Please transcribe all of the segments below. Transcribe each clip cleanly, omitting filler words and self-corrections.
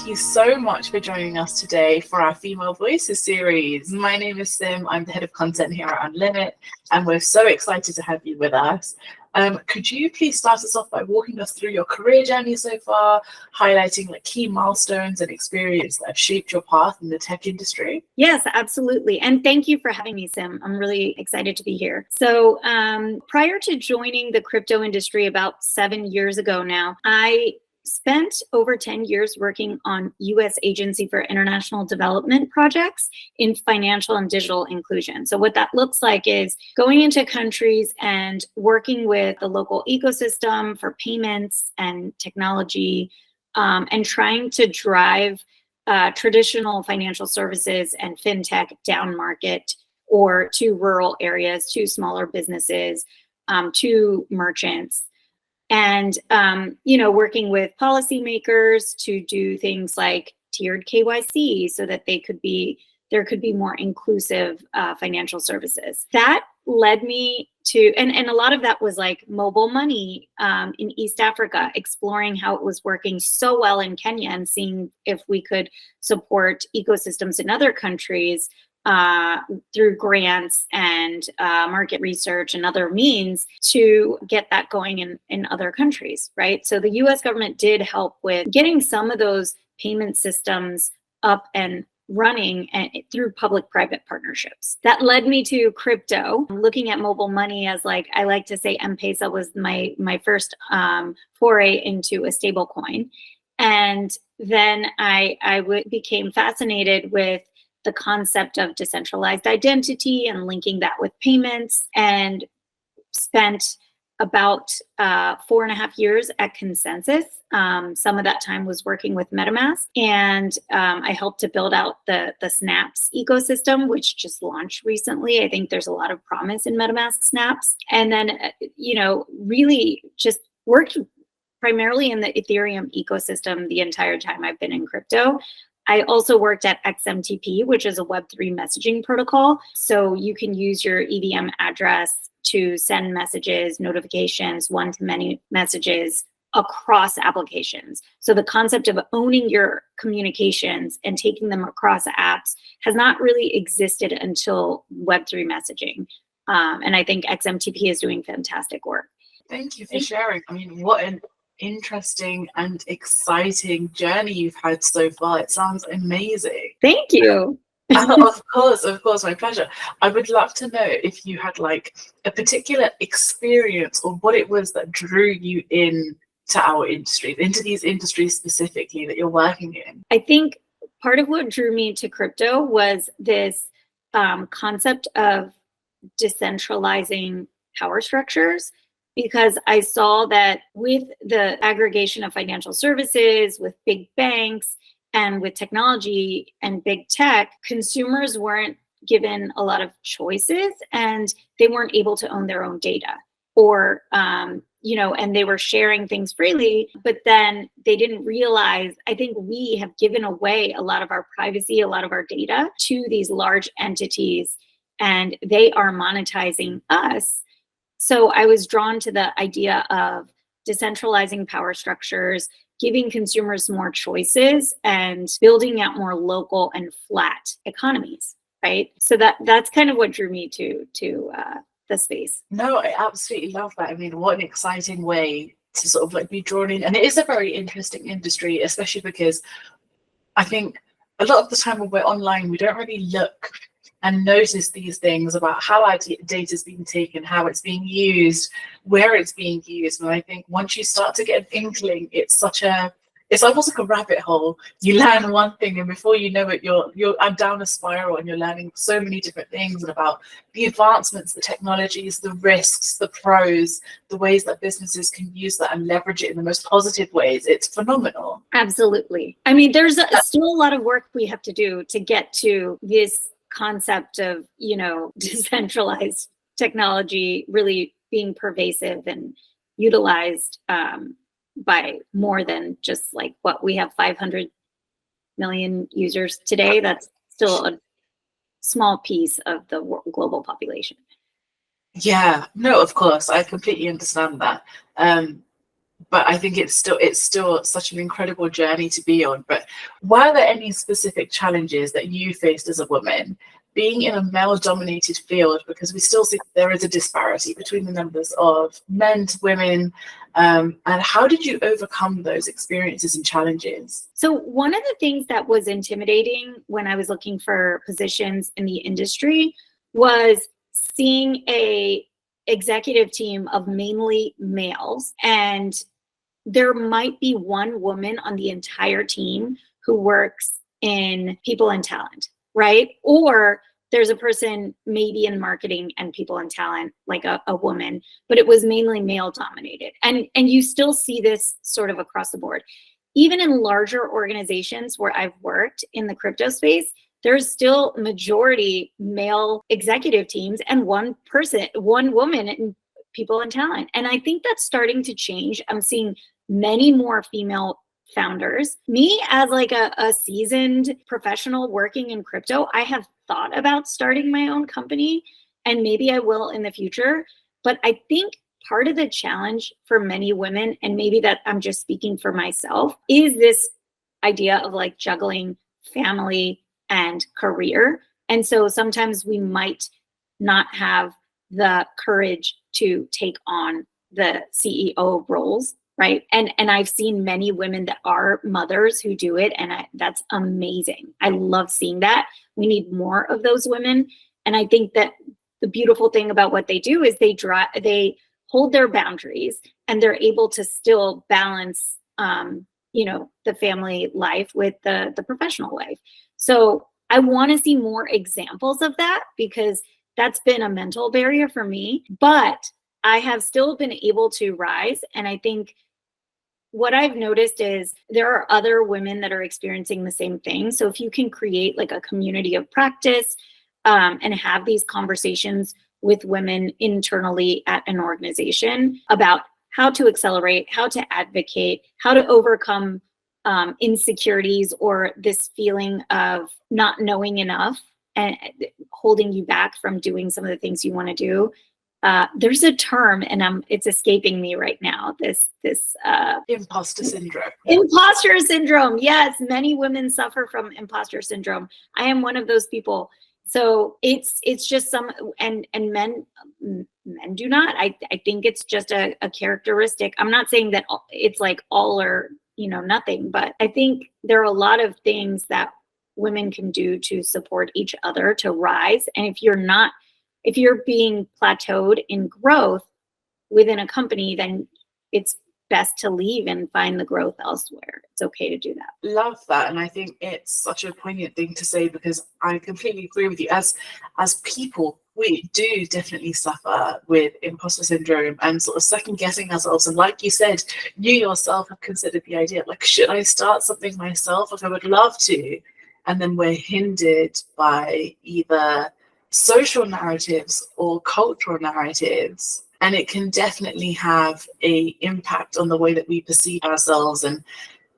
Thank you so much for joining us today for our Female Voices series. My name is Sim. I'm the head of content here at Unlimit, and we're so excited to have you with us. Could you please start us off by walking us through your career journey so far, highlighting like key milestones and experience that have shaped your path in the tech industry? Yes, absolutely. And thank you for having me, Sim. I'm really excited to be here. So prior to joining the crypto industry about 7 years ago now, I spent over 10 years working on U.S. Agency for International Development projects in financial and digital inclusion. So what that looks like is going into countries and working with the local ecosystem for payments and technology, and trying to drive traditional financial services and fintech down market or to rural areas, to smaller businesses, to merchants. And, working with policymakers to do things like tiered KYC so that there could be more inclusive financial services. That led me to, and a lot of that was like mobile money in East Africa, exploring how it was working so well in Kenya and seeing if we could support ecosystems in other countries through grants and market research and other means to get that going in other countries, right? So the US government did help with getting some of those payment systems up and running through public-private partnerships. That led me to crypto, looking at mobile money as like, I like to say M-Pesa was my first foray into a stable coin. And then I became fascinated with the concept of decentralized identity and linking that with payments, and spent about 4.5 years at Consensus. Some of that time was working with MetaMask, and I helped to build out the Snaps ecosystem, which just launched recently. I think there's a lot of promise in MetaMask Snaps. And then, really just worked primarily in the Ethereum ecosystem the entire time I've been in crypto. I also worked at XMTP, which is a Web3 messaging protocol. So you can use your EVM address to send messages, notifications, one-to-many messages across applications. So the concept of owning your communications and taking them across apps has not really existed until Web3 messaging. And I think XMTP is doing fantastic work. Thank you for sharing. I mean, what an interesting and exciting journey you've had so far. It sounds amazing. Thank you. Of course, my pleasure. I would love to know if you had like a particular experience or what it was that drew you in to our industry, into these industries specifically that you're working in. I think part of what drew me to crypto was this concept of decentralizing power structures, because I saw that with the aggregation of financial services, with big banks, and with technology and big tech, consumers weren't given a lot of choices, and they weren't able to own their own data, or, and they were sharing things freely, but then they didn't realize, I think we have given away a lot of our privacy, a lot of our data to these large entities, and they are monetizing us. So I was drawn to the idea of decentralizing power structures, giving consumers more choices, and building out more local and flat economies, right? So that's kind of what drew me to the space. No, I absolutely love that. I mean, what an exciting way to sort of like be drawn in. And it is a very interesting industry, especially because I think a lot of the time when we're online, we don't really look and notice these things about how our data is being taken, how it's being used, where it's being used. And I think once you start to get an inkling, it's almost like a rabbit hole. You learn one thing, and before you know it, I'm down a spiral, and you're learning so many different things about the advancements, the technologies, the risks, the pros, the ways that businesses can use that and leverage it in the most positive ways. It's phenomenal. Absolutely. I mean, there's still a lot of work we have to do to get to this concept of, decentralized technology really being pervasive and utilized by more than just like what we have 500 million users today. That's still a small piece of the global population. Yeah, no, of course, I completely understand that. but I think it's still such an incredible journey to be on. But were there any specific challenges that you faced as a woman being in a male-dominated field? Because we still see there is a disparity between the numbers of men to women. And how did you overcome those experiences and challenges? So one of the things that was intimidating when I was looking for positions in the industry was seeing a executive team of mainly males, and there might be one woman on the entire team who works in people and talent, right? Or there's a person maybe in marketing and people and talent, like a woman, but it was mainly male dominated. And you still see this sort of across the board. Even in larger organizations where I've worked in the crypto space, there's still majority male executive teams and one woman in people and talent. And I think that's starting to change. I'm seeing many more female founders. Me, as like a seasoned professional working in crypto, I have thought about starting my own company, and maybe I will in the future. But I think part of the challenge for many women, and maybe that I'm just speaking for myself, is this idea of like juggling family and career. And so sometimes we might not have the courage to take on the CEO roles, right? And I've seen many women that are mothers who do it, and that's amazing. I love seeing that. We need more of those women. And I think that the beautiful thing about what they do is they hold their boundaries, and they're able to still balance the family life with the professional life. So I want to see more examples of that, because that's been a mental barrier for me, but I have still been able to rise. And I think what I've noticed is there are other women that are experiencing the same thing. So if you can create like a community of practice and have these conversations with women internally at an organization about how to accelerate, how to advocate, how to overcome insecurities or this feeling of not knowing enough and holding you back from doing some of the things you want to do. There's a term, and it's escaping me right now. This Imposter syndrome. Imposter syndrome. Yes, many women suffer from imposter syndrome. I am one of those people. So it's just and men do not. I think it's just a characteristic. I'm not saying that it's like all or nothing, but I think there are a lot of things that women can do to support each other to rise. And if you're being plateaued in growth within a company, then it's best to leave and find the growth elsewhere. It's okay to do that. Love that. And I think it's such a poignant thing to say, because I completely agree with you. As people, we do definitely suffer with imposter syndrome and sort of second guessing ourselves. And like you said, you yourself have considered the idea, like, should I start something myself? Like, I would love to. And then we're hindered by either social narratives or cultural narratives. And it can definitely have an impact on the way that we perceive ourselves and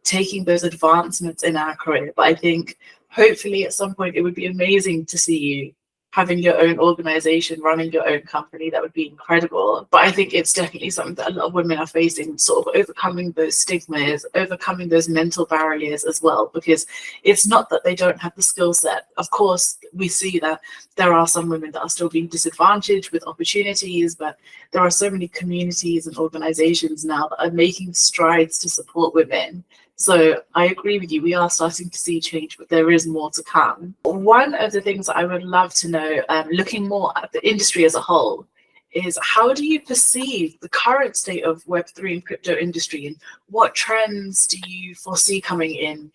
taking those advancements in our career. But I think hopefully at some point it would be amazing to see you having your own organization, running your own company. That would be incredible. But I think it's definitely something that a lot of women are facing, sort of overcoming those stigmas, overcoming those mental barriers as well, because it's not that they don't have the skill set. Of course, we see that there are some women that are still being disadvantaged with opportunities, but there are so many communities and organizations now that are making strides to support women. So I agree with you. We are starting to see change, but there is more to come. One of the things that I would love to know, looking more at the industry as a whole, is how do you perceive the current state of Web3 and crypto industry, and what trends do you foresee coming in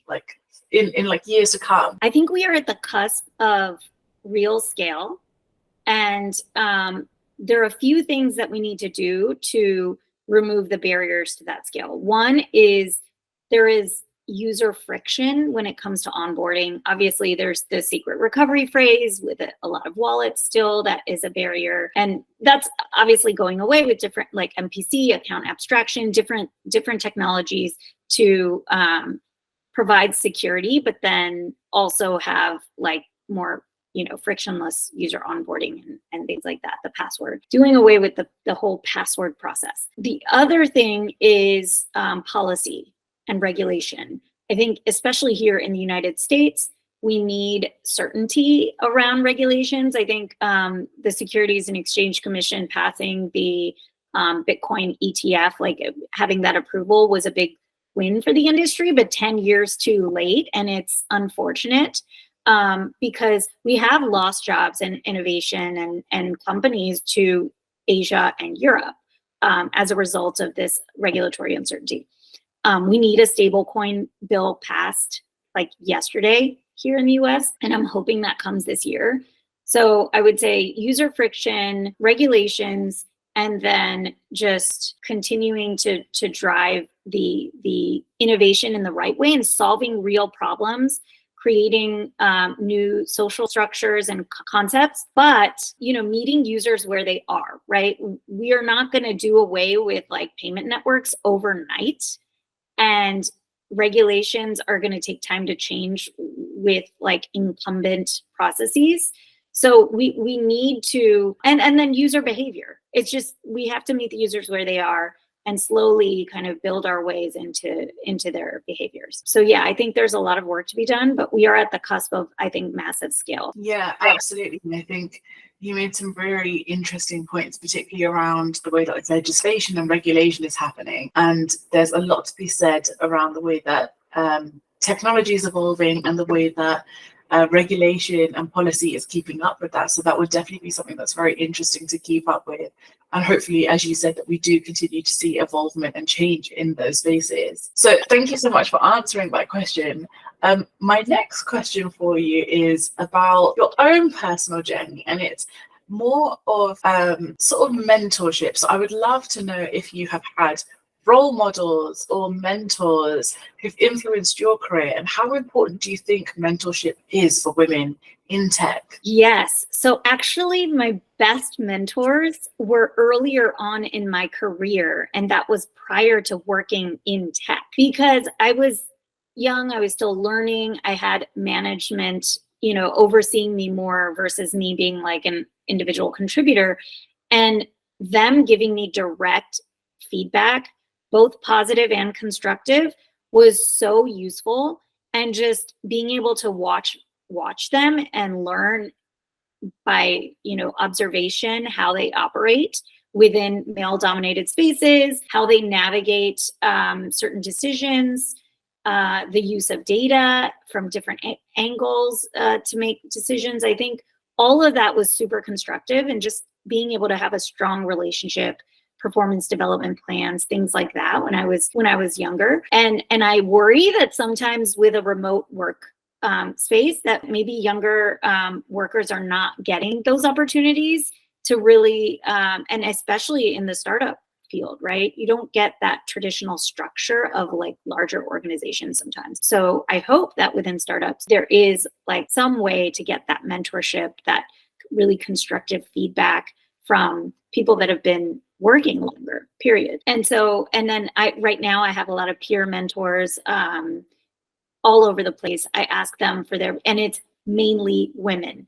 years to come? I think we are at the cusp of real scale, and there are a few things that we need to do to remove the barriers to that scale. One is there is user friction when it comes to onboarding. Obviously, there's the secret recovery phrase with a lot of wallets still. That is a barrier. And that's obviously going away with different like MPC, account abstraction, different technologies to provide security, but then also have like more frictionless user onboarding and things like that, the password, doing away with the whole password process. The other thing is policy and regulation. I think especially here in the United States, we need certainty around regulations. I think the Securities and Exchange Commission passing the Bitcoin ETF, like having that approval was a big win for the industry, but 10 years too late. And it's unfortunate because we have lost jobs and innovation and companies to Asia and Europe as a result of this regulatory uncertainty. We need a stablecoin bill passed like yesterday here in the US, and I'm hoping that comes this year. So I would say user friction, regulations, and then just continuing to drive the innovation in the right way and solving real problems, creating new social structures and concepts, but meeting users where they are, right? We are not going to do away with like payment networks overnight, and regulations are going to take time to change with like incumbent processes. So we need to, and then user behavior. It's just, we have to meet the users where they are and slowly kind of build our ways into their behaviors. So yeah, I think there's a lot of work to be done, but we are at the cusp of, I think, massive scale. Yeah, absolutely. And I think you made some very interesting points, particularly around the way that like, legislation and regulation is happening. And there's a lot to be said around the way that technology is evolving and the way that regulation and policy is keeping up with that. So that would definitely be something that's very interesting to keep up with. And hopefully, as you said, that we do continue to see evolvement and change in those spaces. So thank you so much for answering that question. My next question for you is about your own personal journey, and it's more of sort of mentorship. So I would love to know if you have had role models or mentors who've influenced your career, and how important do you think mentorship is for women in tech? Yes. So actually my best mentors were earlier on in my career, and that was prior to working in tech, because I was young, I was still learning, I had management, overseeing me more versus me being like an individual contributor, and them giving me direct feedback, both positive and constructive, was so useful. And just being able to watch them and learn by observation how they operate within male dominated spaces, how they navigate certain decisions, the use of data from different angles to make decisions. I think all of that was super constructive, and just being able to have a strong relationship, performance development plans, things like that when I was younger. And I worry that sometimes with a remote work space that maybe younger workers are not getting those opportunities to really, and especially in the startup field, right? You don't get that traditional structure of like larger organizations sometimes. So I hope that within startups, there is like some way to get that mentorship, that really constructive feedback from people that have been working longer, period. And then right now I have a lot of peer mentors all over the place. I ask them for and it's mainly women.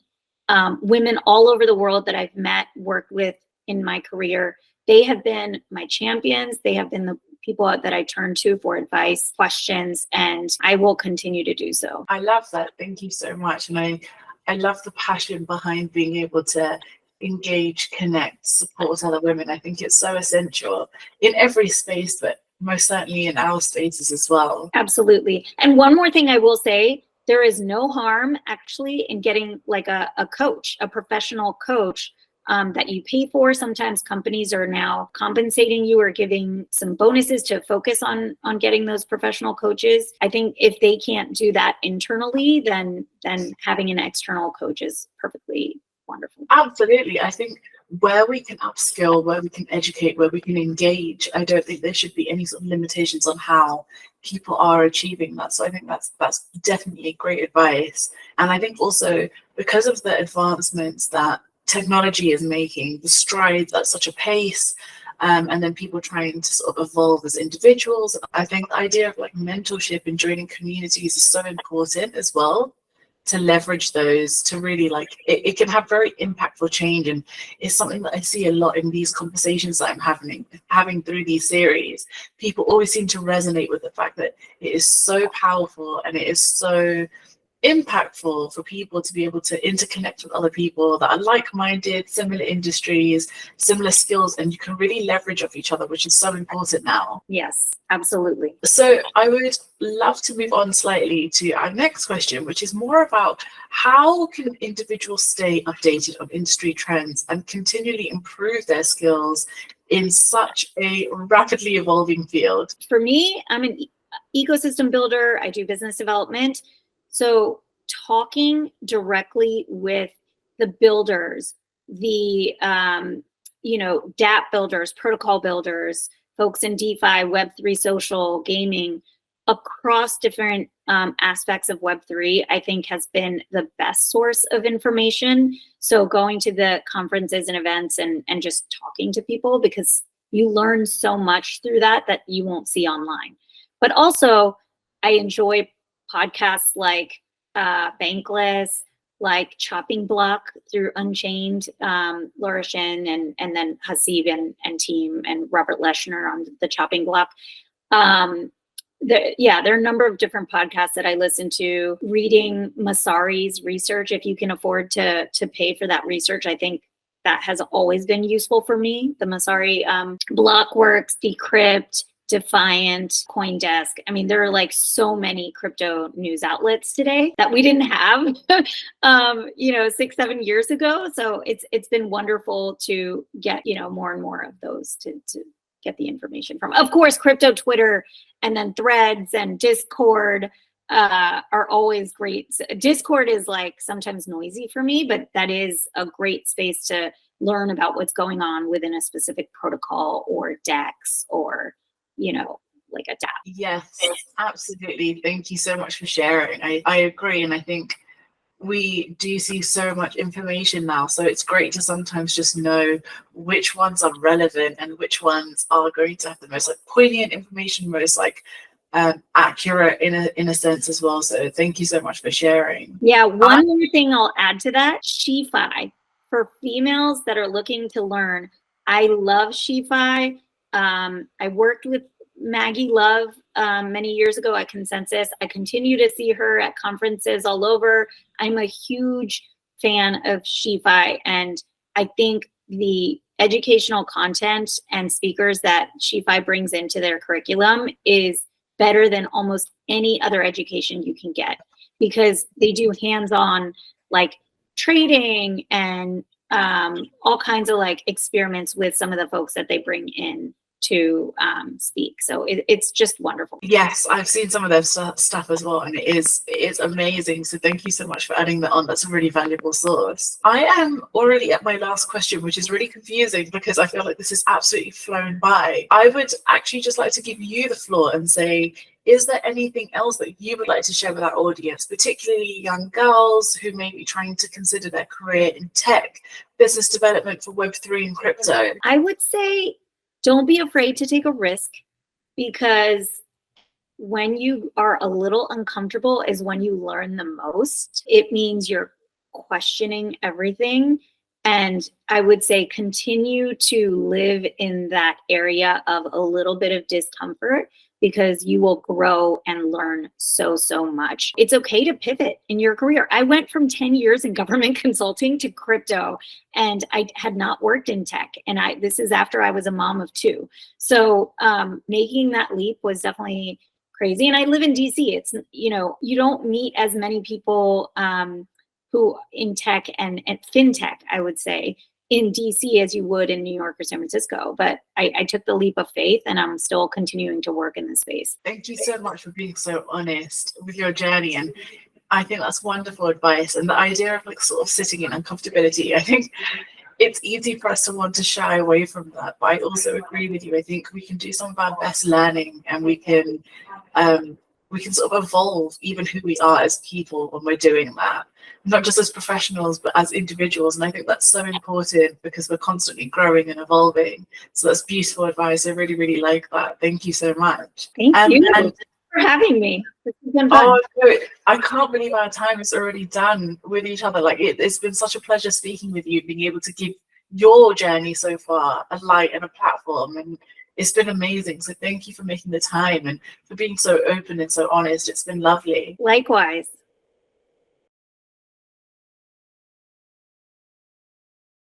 Women all over the world that I've met, worked with in my career. They have been my champions. They have been the people that I turn to for advice, questions, and I will continue to do so. I love that. Thank you so much. And I love the passion behind being able to engage, connect, support other women. I think it's so essential in every space, but most certainly in our spaces as well. Absolutely. And one more thing I will say, there is no harm actually in getting like a coach, a professional coach that you pay for. Sometimes companies are now compensating you or giving some bonuses to focus on getting those professional coaches. I think if they can't do that internally, then having an external coach is perfectly wonderful. Absolutely. I think where we can upskill, where we can educate, where we can engage, I don't think there should be any sort of limitations on how people are achieving that. So I think that's definitely great advice. And I think also because of the advancements that technology is making, the strides at such a pace, and then people trying to sort of evolve as individuals, I think the idea of like mentorship and joining communities is so important as well. to leverage those to really like it can have very impactful change, and it's something that I see a lot in these conversations that I'm having through these series. People always seem to resonate with the fact that it is so powerful and it is so impactful for people to be able to interconnect with other people that are like-minded, similar industries, similar skills, and you can really leverage off each other, which is so important now. Yes, absolutely. So I would love to move on slightly to our next question, which is more about how can individuals stay updated on industry trends and continually improve their skills in such a rapidly evolving field? For me, I'm an ecosystem builder. I do business development. So talking directly with the builders, the dApp builders, protocol builders, folks in DeFi, Web3, social, gaming, across different aspects of Web3, I think has been the best source of information. So going to the conferences and events and just talking to people, because you learn so much through that you won't see online. But also, I enjoy podcasts like Bankless, like Chopping Block through Unchained, Laura Shin, and then Hasib and team, and Robert Leschner on the Chopping Block. There are a number of different podcasts that I listen to. Reading Masari's research, if you can afford to pay for that research, I think that has always been useful for me. The Masari Blockworks, Decrypt, Defiant, CoinDesk. I mean, there are like so many crypto news outlets today that we didn't have, 6-7 years ago. So it's been wonderful to get, more and more of those to get the information from. Of course, crypto Twitter and then Threads and Discord are always great. Discord is like sometimes noisy for me, but that is a great space to learn about what's going on within a specific protocol or DEX or like a dApp. Yes, absolutely. Thank you so much for sharing. I agree. And I think we do see so much information now. So it's great to sometimes just know which ones are relevant and which ones are going to have the most like poignant information, most like accurate in a sense as well. So thank you so much for sharing. Yeah, one more thing I'll add to that, SheFi. For females that are looking to learn, I love SheFi. I worked with Maggie Love many years ago at Consensus. I continue to see her at conferences all over. I'm a huge fan of SheFi, and I think the educational content and speakers that SheFi brings into their curriculum is better than almost any other education you can get, because they do hands-on like trading and all kinds of like experiments with some of the folks that they bring in to speak. So it's just wonderful. Yes, I've seen some of their stuff as well, and it is amazing. So thank you so much for adding that on. That's a really valuable source. I am already at my last question, which is really confusing because I feel like this is absolutely flown by. I would actually just like to give you the floor and say, is there anything else that you would like to share with our audience, particularly young girls who may be trying to consider their career in tech, business development for Web3 and crypto? I would say, don't be afraid to take a risk, because when you are a little uncomfortable is when you learn the most. It means you're questioning everything. And I would say continue to live in that area of a little bit of discomfort, because you will grow and learn so much. It's okay to pivot in your career. I went from 10 years in government consulting to crypto, and I had not worked in tech. And this is after I was a mom of 2. So making that leap was definitely crazy. And I live in DC. It's, you don't meet as many people who in tech and fintech, I would say, in DC as you would in New York or San Francisco. But I took the leap of faith, and I'm still continuing to work in this space. Thank you so much for being so honest with your journey. And I think that's wonderful advice. And the idea of like sort of sitting in uncomfortability, I think it's easy for us to want to shy away from that. But I also agree with you. I think we can do some of our best learning, and we can sort of evolve even who we are as people when we're doing that. Not just as professionals, but as individuals. And I think that's so important because we're constantly growing and evolving. So that's beautiful advice. I really, really like that. Thank you so much. Thank you. And for having me. This has been fun. Oh, no, I can't believe our time is already done with each other. Like it's been such a pleasure speaking with you, being able to give your journey so far a light and a platform, and it's been amazing. So thank you for making the time and for being so open and so honest. It's been lovely. Likewise.